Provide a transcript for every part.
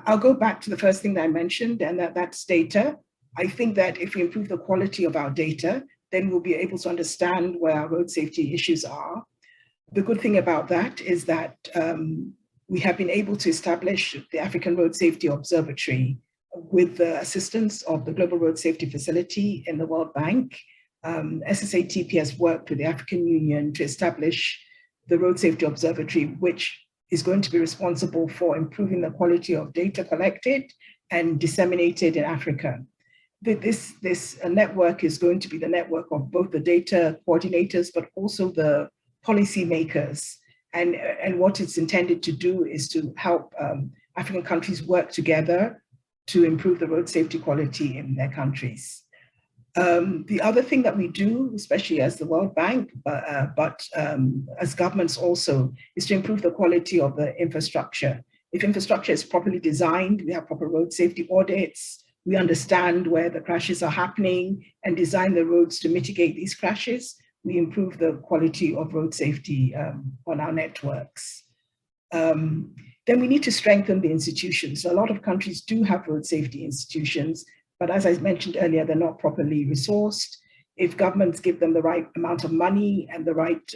I'll go back to the first thing that I mentioned, and that's data. I think that if we improve the quality of our data, then we'll be able to understand where our road safety issues are. The good thing about that is that we have been able to establish the African Road Safety Observatory with the assistance of the Global Road Safety Facility in the World Bank. SSATP has worked with the African Union to establish the Road Safety Observatory, which is going to be responsible for improving the quality of data collected and disseminated in Africa. This network is going to be the network of both the data coordinators, but also the policymakers. And what it's intended to do is to help African countries work together to improve the road safety quality in their countries. The other thing that we do, especially as the World Bank, but as governments also, is to improve the quality of the infrastructure. If infrastructure is properly designed, we have proper road safety audits, we understand where the crashes are happening and design the roads to mitigate these crashes, we improve the quality of road safety on our networks. Then we need to strengthen the institutions. So a lot of countries do have road safety institutions, but as I mentioned earlier, they're not properly resourced. If governments give them the right amount of money and the right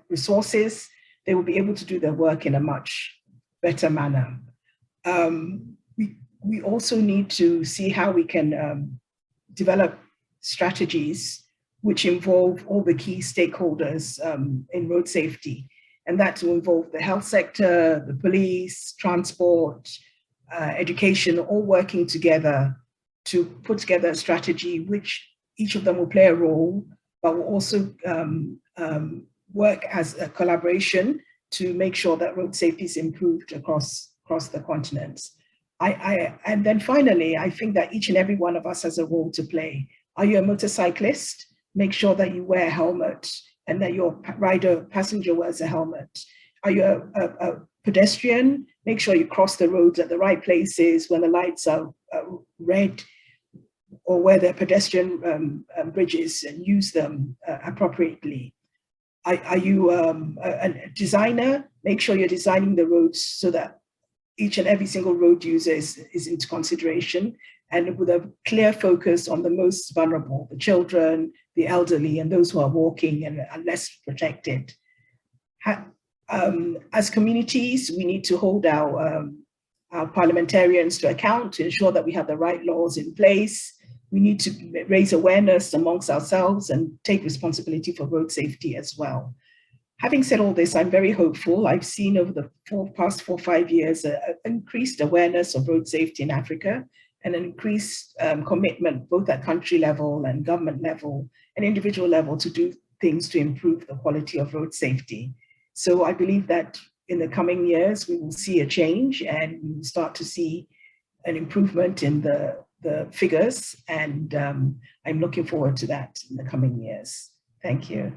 resources, they will be able to do their work in a much better manner. We also need to see how we can develop strategies which involve all the key stakeholders in road safety. And that will involve the health sector, the police, transport, education, all working together to put together a strategy which each of them will play a role, but will also work as a collaboration to make sure that road safety is improved across the continent. And then finally, I think that each and every one of us has a role to play. Are you a motorcyclist? Make sure that you wear a helmet and that your passenger wears a helmet. Are you a pedestrian? Make sure you cross the roads at the right places when the lights are red, or where there are pedestrian bridges, and use them appropriately. Are you a designer? Make sure you're designing the roads so that each and every single road user is into consideration, and with a clear focus on the most vulnerable, the children, the elderly, and those who are walking and are less protected. As communities, we need to hold our parliamentarians to account to ensure that we have the right laws in place. We need to raise awareness amongst ourselves and take responsibility for road safety as well. Having said all this, I'm very hopeful. I've seen over the past 4 or 5 years an increased awareness of road safety in Africa, and an increased commitment both at country level and government level and individual level to do things to improve the quality of road safety. So I believe that in the coming years, we will see a change and we will start to see an improvement in the figures. And I'm looking forward to that in the coming years. Thank you.